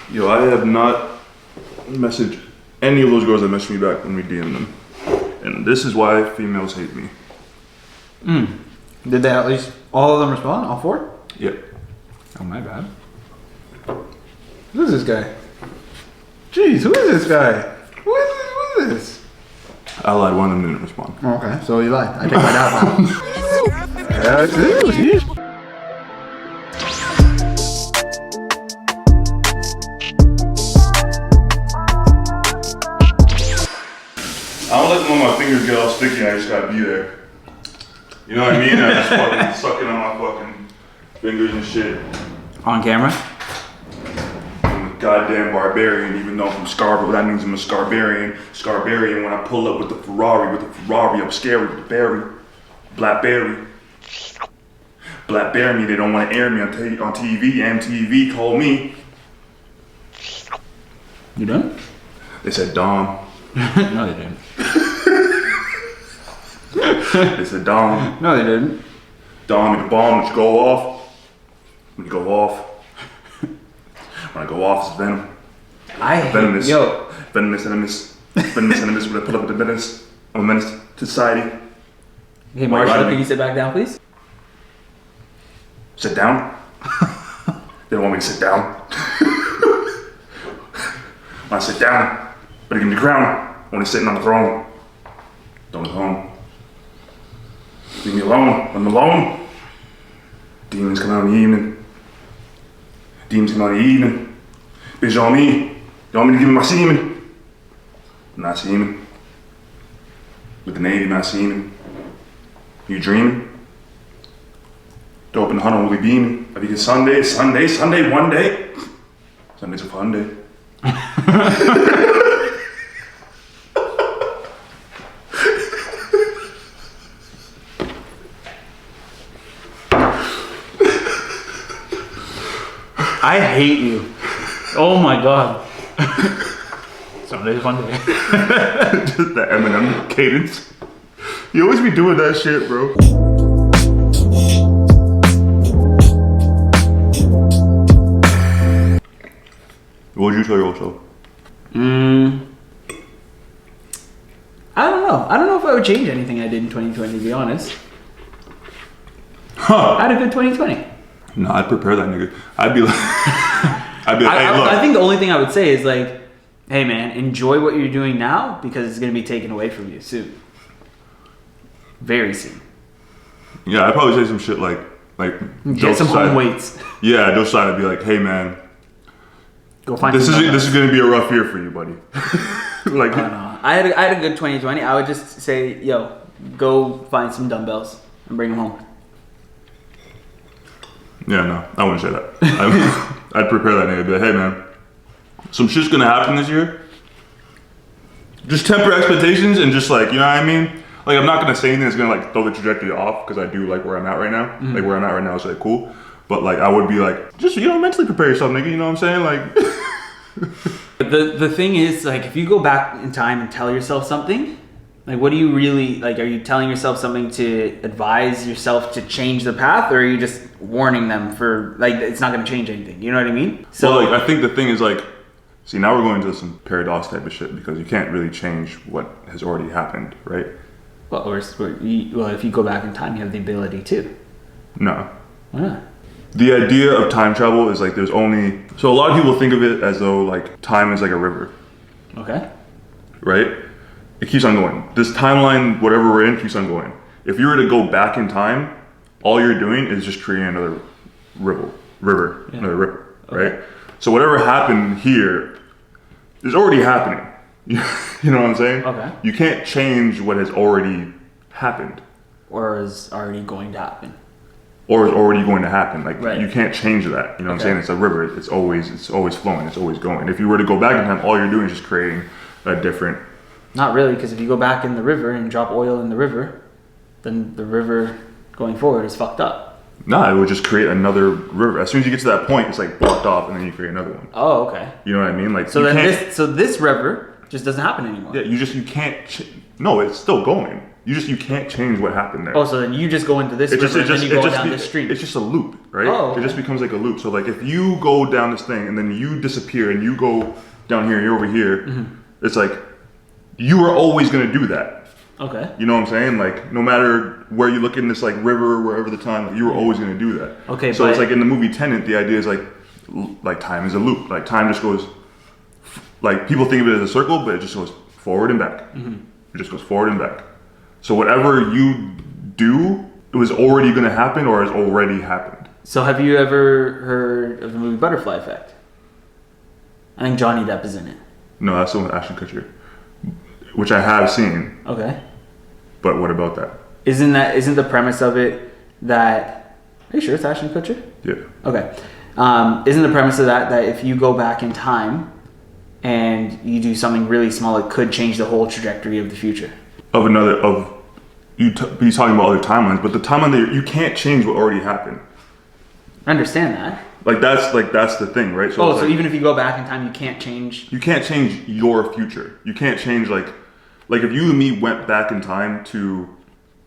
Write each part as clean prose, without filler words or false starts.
Yo, I have not messaged any of those girls that messaged me back when we DM'd them. And this is why females hate me. Did they at least, all of them respond? All 4? Yep. Oh, my bad. Who is this guy? Jeez, who is this guy? Who is this? I lied, one of them didn't respond. Oh, okay, so you lied. I take my doubt back. That's it. I don't let my fingers get all sticky, I just gotta be there. You know what I mean? I just fucking sucking on my fucking fingers and shit. On camera? I'm a goddamn barbarian, even though I'm from Scarborough, that means I'm a Scarbarian. Scarbarian, when I pull up with the Ferrari, I'm scary with the berry. Blackberry. Blackberry me, they don't want to air me on TV. MTV called me. You done? They said, Dom. No, they didn't. They said, Dom. No, they didn't. Dom, the bomb, when you go off. When you go off. When I go off, it's venom. Venomous. Yo. Venomous. When I pull up with the menace, I'm a menace to society. Hey, Marshall, can you sit back down, please? Sit down? They don't want me to sit down. When I sit down, better give me the crown. Only sitting on the throne. Don't go home. Leave me alone. I'm alone. Demons come out in the evening. Demons come out in the evening. Bitch on me. You want me to give me my semen? Not semen. With the Navy, not semen. You dreaming? Dope in the hunter will be beaming. I begin Sunday, one day. Sunday's a fun day. I hate you. Oh my god. Sunday's fun day. Just the Eminem cadence. You always be doing that shit, bro. What would you tell yourself? I don't know. I don't know if I would change anything I did in 2020, to be honest. Huh. I had a good 2020. No, I'd prepare that nigga. I'd be like, hey, look. I think the only thing I would say is like, hey man, enjoy what you're doing now because it's gonna be taken away from you soon. Very soon. Yeah, I'd probably say some shit like get some home weights. Yeah, Joe side would be like, hey man, go find this is gonna be a rough year for you, buddy. Like, I don't know. I had a good 2020. I would just say, yo, go find some dumbbells and bring them home. Yeah, no, I wouldn't say that. I'd prepare that nigga, be like, hey man, some shit's gonna happen this year. Just temper expectations and just like, you know what I mean? Like, I'm not gonna say anything that's gonna like throw the trajectory off because I do like where I'm at right now. Mm-hmm. Like where I'm at right now is like cool. But like, I would be like, just, you know, mentally prepare yourself, nigga, you know what I'm saying? Like. The thing is, like, if you go back in time and tell yourself something, like, what do you really, like, are you telling yourself something to advise yourself to change the path, or are you just warning them for, like, it's not going to change anything? You know what I mean? So, well, like, I think the thing is, like, see, now we're going into some paradox type of shit because you can't really change what has already happened, right? Well, if you go back in time, you have the ability to. No. Why not? The idea of time travel is like there's only, so a lot of people think of it as though like time is like a river. Okay. Right? It keeps on going. This timeline, whatever we're in, keeps on going. If you were to go back in time, all you're doing is just creating another river, yeah. Another river, okay. Right? So whatever happened here is already happening. You know what I'm saying? Okay. You can't change what has already happened. Or is already going to happen. Or is already going to happen. Like, right. You can't change that. You know what I'm saying? It's a river. It's always flowing. It's always going. If you were to go back in time, all you're doing is just creating a different. Not really, because if you go back in the river and drop oil in the river, then the river going forward is fucked up. Nah, it would just create another river. As soon as you get to that point, it's like blocked off, and then you create another one. Oh, okay. You know what I mean? Like, so this river just doesn't happen anymore. Yeah, you can't. No, it's still going. You can't change what happened there. Oh, so then you just go into this river and then you go down this stream. It's just a loop, right? Oh, okay. It just becomes like a loop. So like if you go down this thing and then you disappear and you go down here and you're over here, it's like you are always gonna do that. Okay. You know what I'm saying? Like no matter where you look in this like river, wherever the time, like, you were always gonna do that. Okay. So it's like in the movie Tenet, the idea is like time is a loop. Like time just goes, like people think of it as a circle, but it just goes forward and back. It just goes forward and back. So whatever you do, it was already gonna happen or has already happened. So have you ever heard of the movie Butterfly Effect? I think Johnny Depp is in it. No, that's the one with Ashton Kutcher, which I have seen. Okay. But what about that? Isn't the premise of it that? Are you sure it's Ashton Kutcher? Yeah. Okay. Isn't the premise of that if you go back in time and you do something really small, it could change the whole trajectory of the future? He's talking about other timelines, but the timeline that you can't change what already happened. I understand that. That's the thing, right? So even if you go back in time, you can't change. You can't change your future. You can't change like if you and me went back in time to,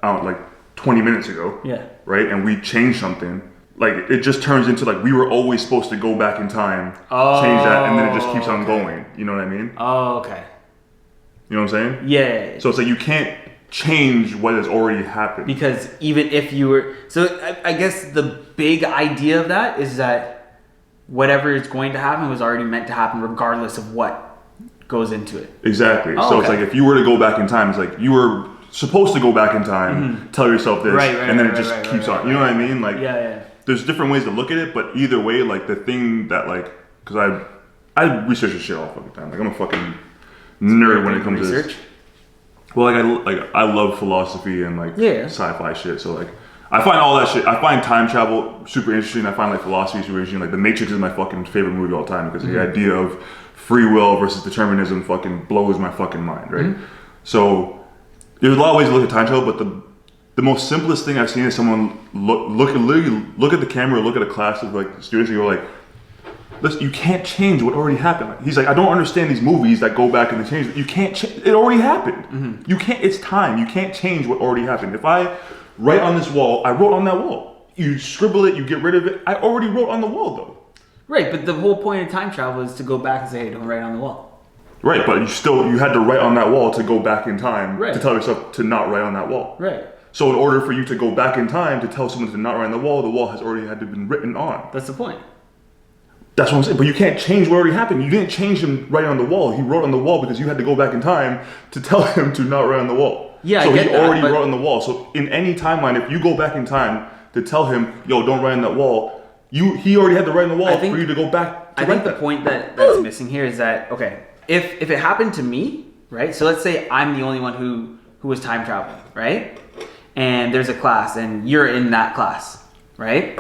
like 20 minutes ago. Yeah. Right, and we changed something. Like it just turns into like we were always supposed to go back in time, change that, and then it just keeps on going. You know what I mean? Oh, okay. You know what I'm saying? Yeah. So it's like you can't change what has already happened. Because even if you were... So I guess the big idea of that is that whatever is going to happen was already meant to happen regardless of what goes into it. Exactly. Oh, so okay. it's like if you were to go back in time, it's like you were supposed to go back in time, tell yourself this, and then it just keeps on. You know what I mean? Like, yeah. There's different ways to look at it, but either way, like the thing that like... Because I research this shit all fucking time. Like I'm a fucking nerd when it comes to this. Well, I love philosophy and like sci-fi shit. So like, I find all that shit. I find time travel super interesting. I find like philosophy super interesting. Like The Matrix is my fucking favorite movie of all time because the idea of free will versus determinism fucking blows my fucking mind, right? So there's a lot of ways to look at time travel, but the most simplest thing I've seen is someone look at the camera, look at a class of like students, and go like, listen, you can't change what already happened. He's like, I don't understand these movies that go back and they change it. You can't it already happened. You can't, it's time. You can't change what already happened. If I write on this wall, I wrote on that wall. You scribble it, you get rid of it. I already wrote on the wall though. Right, but the whole point of time travel is to go back and say, hey, don't write on the wall. Right, but you had to write on that wall to go back in time to tell yourself to not write on that wall. Right. So in order for you to go back in time to tell someone to not write on the wall has already had to been written on. That's the point. That's what I'm saying, but you can't change what already happened. You didn't change him writing on the wall. He wrote on the wall because you had to go back in time to tell him to not write on the wall. Yeah, so I get he that, already but... wrote on the wall. So in any timeline, if you go back in time to tell him, yo, don't write on that wall, he already had to write on the wall for you to go back to I think the point that's missing here is that, okay, if it happened to me, right? So let's say I'm the only one who was time traveling, right? And there's a class and you're in that class, right?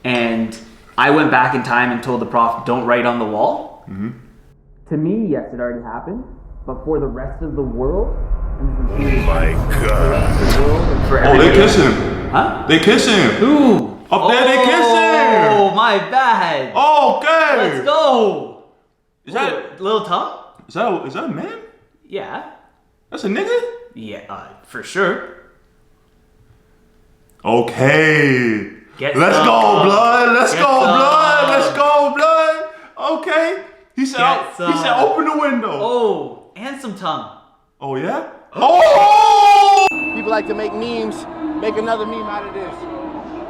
And I went back in time and told the prof, don't write on the wall. To me, yes, it already happened. But for the rest of the world, Oh my god. Oh, they kissing. Huh? They kissing. Who? Up there, they kissing. Oh, my bad. Okay. Let's go. Is that Little tongue? is that a man? Yeah. That's a nigga? Yeah, for sure. Okay. Get Let's some. go, blood. Let's Get go, some. blood. Let's go, blood. Okay. He said open the window. Oh, and some tongue. Oh yeah? Oh! People like to make memes, make another meme out of this.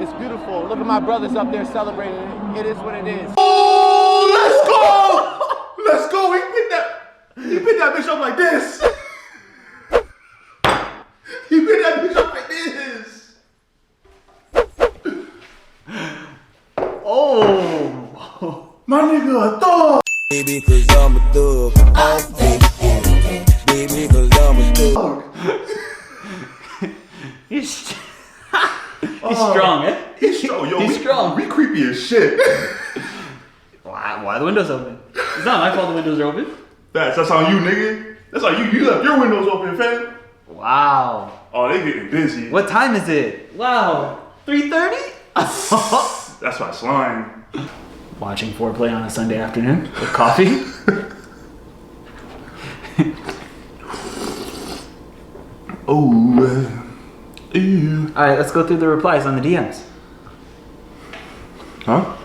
It's beautiful. Look at my brothers up there celebrating it. It is what it is. Oh, let's go! Let's go. He picked that bitch up like this. He picked that bitch up like this. Oh. My nigga a thug. Baby, cause I'm a thug. Oh, baby, cause I'm a thug. He's strong, eh? He's strong. Yo, He's strong. We creepy as shit. Why are the windows open? It's not my fault the windows are open. That's on you, nigga. That's on you. You left your windows open, fam. Wow. Oh, they getting busy. What time is it? Wow. 3:30? That's my slime. Watching Foreplay on a Sunday afternoon with coffee. Oh. All right, let's go through the replies on the DMs. Huh?